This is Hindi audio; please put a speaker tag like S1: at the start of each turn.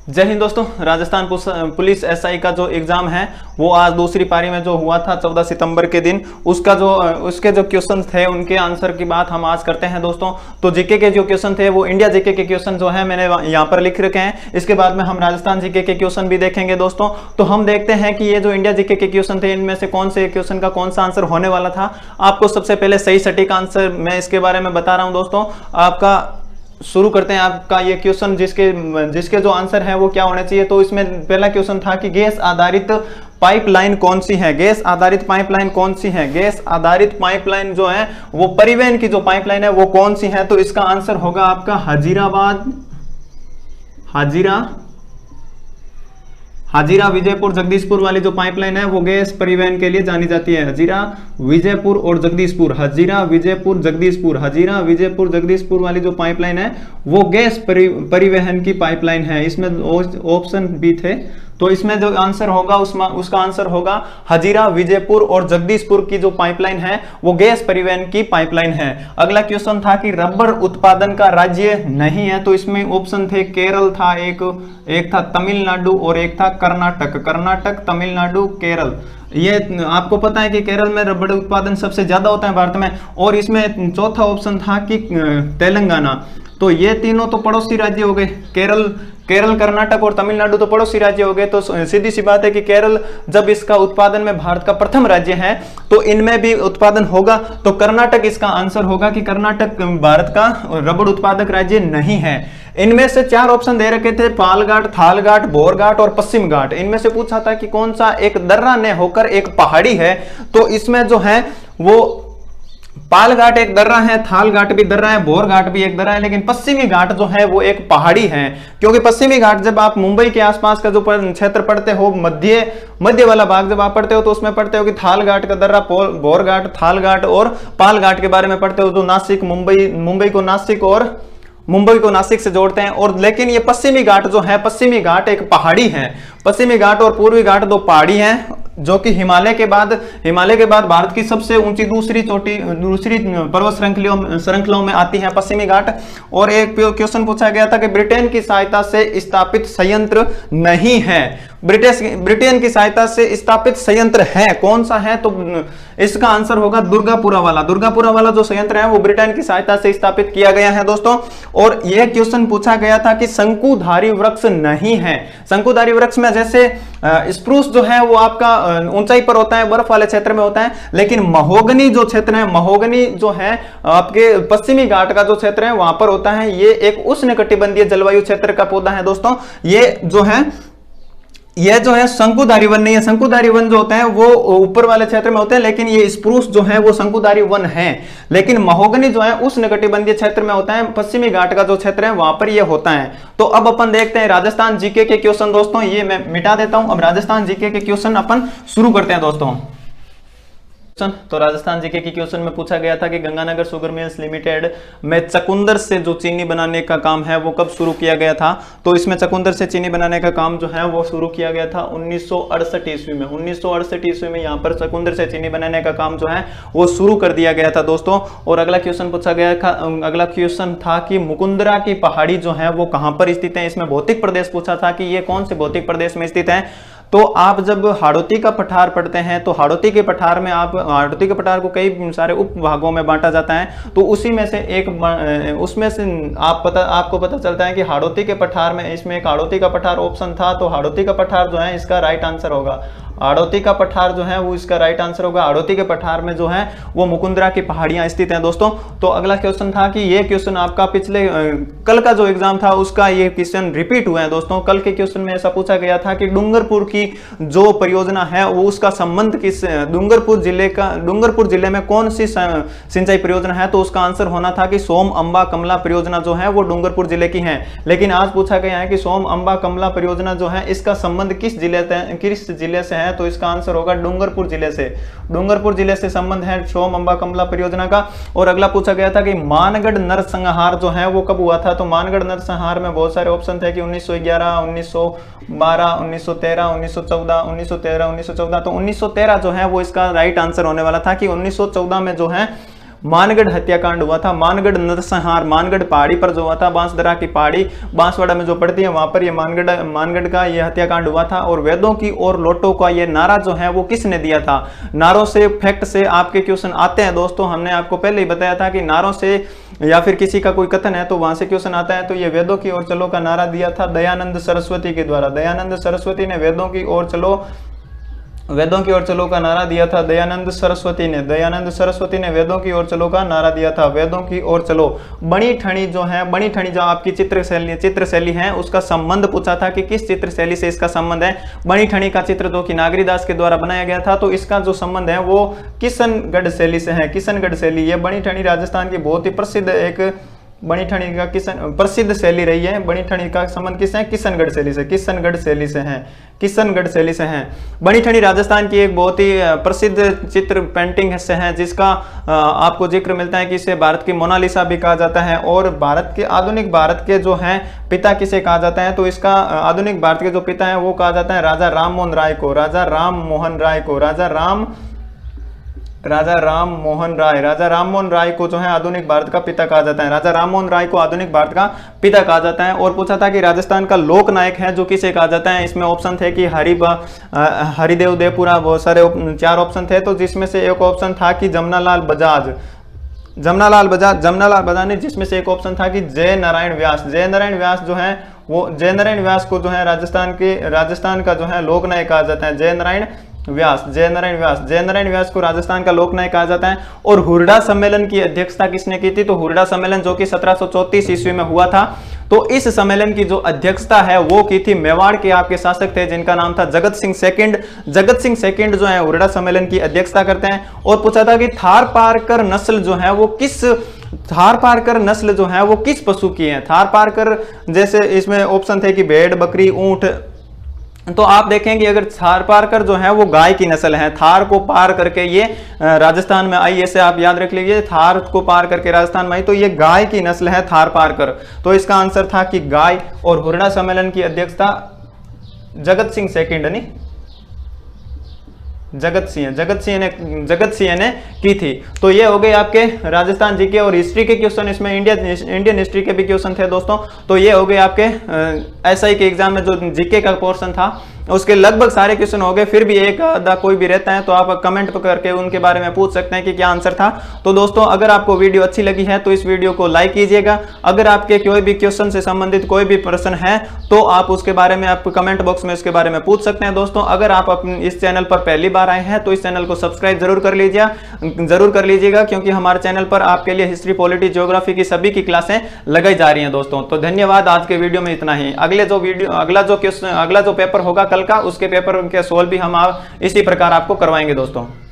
S1: जय हिंद दोस्तों। राजस्थान पुलिस एसआई का जो एग्जाम है वो आज दूसरी पारी में जो हुआ था 14 सितंबर के दिन, उसके जो क्वेश्चन थे उनके आंसर की बात हम आज करते हैं दोस्तों। तो जीके के जो क्वेश्चन थे वो इंडिया जीके के क्वेश्चन जो है मैंने यहाँ पर लिख रखे हैं। इसके बाद में हम राजस्थान जीके के क्वेश्चन भी देखेंगे दोस्तों। तो हम देखते हैं कि ये जो इंडिया जीके के क्वेश्चन थे इनमें से कौन से क्वेश्चन का कौन सा आंसर होने वाला था। आपको सबसे पहले सही सटीक आंसर मैं इसके बारे में बता रहा हूं दोस्तों। आपका शुरू करते हैं आपका ये क्वेश्चन जिसके जो आंसर है वो क्या होने चाहिए। तो इसमें पहला क्वेश्चन था कि गैस आधारित पाइपलाइन कौन सी है। गैस आधारित पाइपलाइन कौन सी है। गैस आधारित पाइपलाइन जो है वो परिवहन की जो पाइपलाइन है वो कौन सी है। तो इसका आंसर होगा आपका हाजीरा विजयपुर जगदीशपुर वाली जो पाइपलाइन है वो गैस परिवहन के लिए जानी जाती है। हाजीरा विजयपुर और जगदीशपुर, हाजीरा विजयपुर जगदीशपुर वाली जो पाइपलाइन है वो गैस परिवहन की पाइपलाइन है। इसमें ऑप्शन भी थे, तो इसमें जो आंसर होगा उसका आंसर होगा हाजीरा विजयपुर और जगदीशपुर की जो पाइपलाइन है वो गैस परिवहन की पाइपलाइन है। अगला क्वेश्चन था कि रबर उत्पादन का राज्य नहीं है। तो इसमें ऑप्शन थे केरल था, एक था तमिलनाडु और एक था कर्नाटक, तमिलनाडु, केरल। ये आपको पता है कि केरल में रबर उत्पादन सबसे ज्यादा होता है भारत में। और इसमें चौथा ऑप्शन था कि तेलंगाना। तो ये तीनों तो पड़ोसी राज्य हो गए, केरल, कर्नाटक और तमिलनाडु तो पड़ोसी राज्य हो गए। तो सीधी सी बात है कि केरल जब इसका उत्पादन में भारत का प्रथम राज्य है तो इनमें भी उत्पादन होगा। तो कर्नाटक इसका आंसर होगा कि कर्नाटक भारत का रबड़ उत्पादक राज्य नहीं है। इनमें से चार ऑप्शन दे रखे थे, पालघाट, थालघाट, बोरघाट और पश्चिम घाट। इनमें से पूछा था कि कौन सा एक दर्रा ने होकर एक पहाड़ी है। तो इसमें जो है वो पालघाट एक दर्रा है, थालघाट भी दर्रा है, बोरघाट भी एक दर्रा है, लेकिन पश्चिमी घाट जो है वो एक पहाड़ी है। क्योंकि पश्चिमी घाट जब आप मुंबई के आसपास का जो क्षेत्र पढ़ते हो, मध्य वाला भाग जब आप पढ़ते हो तो उसमें पढ़ते हो कि थालघाट का दर्रा, बोरघाट, थालघाट और पालघाट के बारे में पढ़ते हो, जो नासिक मुंबई को नासिक से जोड़ते हैं। और लेकिन ये पश्चिमी घाट जो है, पश्चिमी घाट एक पहाड़ी है। पश्चिमी घाट और पूर्वी घाट दो पहाड़ी हैं जो कि हिमालय के बाद भारत की सबसे ऊंची दूसरी पर्वत श्रृंखलाओं में आती है पश्चिमी घाट। और एक क्वेश्चन पूछा गया था कि ब्रिटेन की सहायता से स्थापित संयंत्र नहीं है। ब्रिटेन की सहायता से स्थापित संयंत्र है, कौन सा है। तो इसका आंसर होगा दुर्गापुरा वाला जो संयंत्र है वो ब्रिटेन की सहायता से स्थापित किया गया है दोस्तों। और यह क्वेश्चन पूछा गया था कि शंकुधारी वृक्ष नहीं है। शंकुधारी वृक्ष में जैसे स्प्रूस जो है वो आपका ऊंचाई पर होता है, बर्फ वाले क्षेत्र में होता है, लेकिन महोगनी जो क्षेत्र है, महोगनी जो है आपके पश्चिमी घाट का जो क्षेत्र है वहां पर होता है। ये एक उष्णकटिबंधीय जलवायु क्षेत्र का पौधा है दोस्तों। यह जो है शंकुधारी वन नहीं है। शंकुधारी वन जो होते हैं वो ऊपर वाले क्षेत्र में होते हैं, लेकिन ये स्प्रूस जो है वो शंकुधारी वन है। लेकिन महोगनी जो है उष्णकटिबंधीय क्षेत्र में होता है, पश्चिमी घाट का जो क्षेत्र है वहां पर ये होता है। तो अब अपन देखते हैं राजस्थान जीके के क्वेश्चन दोस्तों। ये मैं मिटा देता हूं। अब राजस्थान जीके के क्वेश्चन अपन शुरू करते हैं दोस्तों। तो राजस्थान जीके की क्वेश्चन में पूछा गया था कि गंगानगर शुगर मिल्स लिमिटेड में चकुंदर से जो चीनी बनाने का काम है वो कब शुरू किया गया था। तो इसमें चकुंदर से चीनी बनाने का काम जो है वो शुरू किया गया था 1968 ईस्वी में। 1968 ईस्वी में यहाँ पर चकुंदर से चीनी बनाने का काम जो है वो शुरू कर दिया गया था दोस्तों। और अगला क्वेश्चन था कि मुकुंदरा की पहाड़ी जो है वो कहां पर स्थित है। इसमें भौतिक प्रदेश पूछा था कि ये कौन से भौतिक प्रदेश में स्थित है। तो आप जब हाड़ौती का पठार पढ़ते हैं तो हाड़ौती के पठार को कई सारे उप भागों में बांटा जाता है। तो उसी में से आपको पता चलता है कि हाड़ौती के पठार में, इसमें एक हाड़ौती का पठार ऑप्शन था। तो हाड़ौती का पठार जो है इसका राइट आंसर होगा। हाड़ौती का पठार जो है वो इसका राइट आंसर होगा। हाड़ौती के पठार में जो है वो मुकुंदरा की पहाड़ियां स्थित हैं दोस्तों। तो अगला क्वेश्चन था कि ये क्वेश्चन आपका कल का जो एग्जाम था उसका ये क्वेश्चन रिपीट हुआ है दोस्तों। कल के क्वेश्चन में ऐसा पूछा गया था कि डूंगरपुर की जो परियोजना है वो उसका संबंध किस डूंगरपुर जिले में कौन सी सिंचाई परियोजना है। तो उसका आंसर होना था कि सोम अंबा कमला परियोजना जो है वो डूंगरपुर जिले की है। लेकिन आज पूछा गया है कि सोम अंबा कमला परियोजना जो है इसका संबंध किस जिले से है। तो इसका आंसर होगा डूंगरपुर जिले से। डूंगरपुर जिले से संबंध है सोम अंबा कमला परियोजना का। और अगला पूछा गया था कि मानगढ़ नरसंहार जो है वो कब हुआ था। तो मानगढ़ नरसंहार में बहुत सारे ऑप्शन थे कि 1911, 1912, 1913, 1914, 1913, 1914। तो 1913 जो है वो इसका राइट आंसर होने वाला था कि 1914 में जो है मानगढ़ हत्याकांड हुआ था, मानगढ़ नरसंहार मानगढ़ पहाड़ी पर जो हुआ था, बांसदरा की पहाड़ी बांसवाड़ा में जो पड़ती है वहां पर ये मानगढ़ का ये हत्याकांड हुआ था। और वेदों की ओर लौटो का ये नारा जो है वो किसने दिया था? नारों से फैक्ट से आपके क्वेश्चन आते हैं दोस्तों, हमने आपको पहले ही बताया था कि नारों से या फिर किसी का कोई कथन है तो वहां से क्वेश्चन आता है। तो ये वेदों की ओर चलो का नारा दिया था दयानंद सरस्वती के द्वारा। दयानंद सरस्वती ने वेदों की ओर चलो का नारा दिया था। दयानंद सरस्वती ने वेदों की ओर चलो का नारा दिया था। वेदों की ओर चलो। बणी ठणी जो आपकी चित्र शैली है उसका संबंध पूछा था कि किस चित्र शैली से इसका संबंध है। बणी ठणी का चित्र जो कि नागरीदास के द्वारा बनाया गया था, तो इसका जो संबंध है वो किशनगढ़ शैली से है। किशनगढ़ शैली, ये बणी ठणी राजस्थान की बहुत ही प्रसिद्ध एक बणी ठणी का प्रसिद्ध शैली रही है। बणी ठणी का संबंध किससे है? किशनगढ़ शैली से। किशनगढ़ शैली से है। बणी ठणी राजस्थान की एक बहुत ही प्रसिद्ध चित्र पेंटिंग से है, जिसका आपको जिक्र मिलता है कि इसे भारत की मोनालिसा भी कहा जाता है। और आधुनिक भारत के जो हैं पिता किसे कहा जाता है? तो इसका आधुनिक भारत के जो पिता है वो कहा जाता है राजा राम मोहन राय को। राजा राम मोहन राय को जो है आधुनिक भारत का पिता कहा जाता है। राजा राम मोहन राय को आधुनिक भारत का पिता कहा जाता है। और पूछा था कि राजस्थान का लोक नायक है जो किसे कहा जाता है? इसमें ऑप्शन थे कि हरिदेव देवपुरा, बहुत सारे 4 ऑप्शन थे, तो जिसमें से एक ऑप्शन था कि जमनालाल बजाज ने, जिसमें से एक ऑप्शन था कि जय नारायण व्यास जो है वो जय नारायण व्यास को जो है राजस्थान का जो है लोक नायक कहा जाता है। जय नारायण व्यास को राजस्थान का लोक नायक कहा जाता है। और हुरडा सम्मेलन की अध्यक्षता किसने की थी? तो हुरडा सम्मेलन जो कि 1734 ईस्वी में हुआ था, तो इस सम्मेलन की जो अध्यक्षता है वो की थी मेवाड़ के आपके शासक थे जिनका नाम था जगत सिंह सेकंड जो है हुरडा सम्मेलन की अध्यक्षता करते हैं। और पूछा था कि थारपारकर नस्ल जो है वो किस पशु की है? थारपारकर, जैसे इसमें ऑप्शन थे कि भेड़, बकरी, ऊंट, तो आप देखेंगे अगर थारपारकर जो है वो गाय की नस्ल है। थार को पार करके ये राजस्थान में आई, ऐसे आप याद रख लीजिए, थार को पार करके राजस्थान में आई, तो ये गाय की नस्ल है थारपारकर। तो इसका आंसर था कि गाय। और हुरडा सम्मेलन की अध्यक्षता जगत सिंह ने की थी। तो ये हो गए आपके राजस्थान जीके और हिस्ट्री के क्वेश्चन। इसमें इंडियन हिस्ट्री के भी क्वेश्चन थे दोस्तों। तो ये हो गए आपके एसआई के एग्जाम में जो जीके का पोर्शन था उसके लगभग सारे क्वेश्चन हो गए। फिर भी एक आधा कोई भी रहता है तो आप कमेंट करके उनके बारे में पूछ सकते हैं कि क्या आंसर था। तो दोस्तों अगर आपको वीडियो अच्छी लगी है तो इस वीडियो को लाइक कीजिएगा। अगर आपके कोई भी क्वेश्चन से संबंधित कोई भी प्रश्न है तो आप उसके बारे में आप कमेंट बॉक्स में उसके बारे में पूछ सकते हैं। दोस्तों अगर आप इस चैनल पर पहली बार आए हैं तो इस चैनल को सब्सक्राइब जरूर कर लीजिएगा, क्योंकि हमारे चैनल पर आपके लिए हिस्ट्री, पॉलिटी, ज्योग्राफी की सभी की क्लासें लगाई जा रही हैं दोस्तों। तो धन्यवाद, आज के वीडियो में इतना ही। अगला जो पेपर होगा कल का, उसके पेपर के सोल्व भी हम इसी प्रकार आपको करवाएंगे दोस्तों।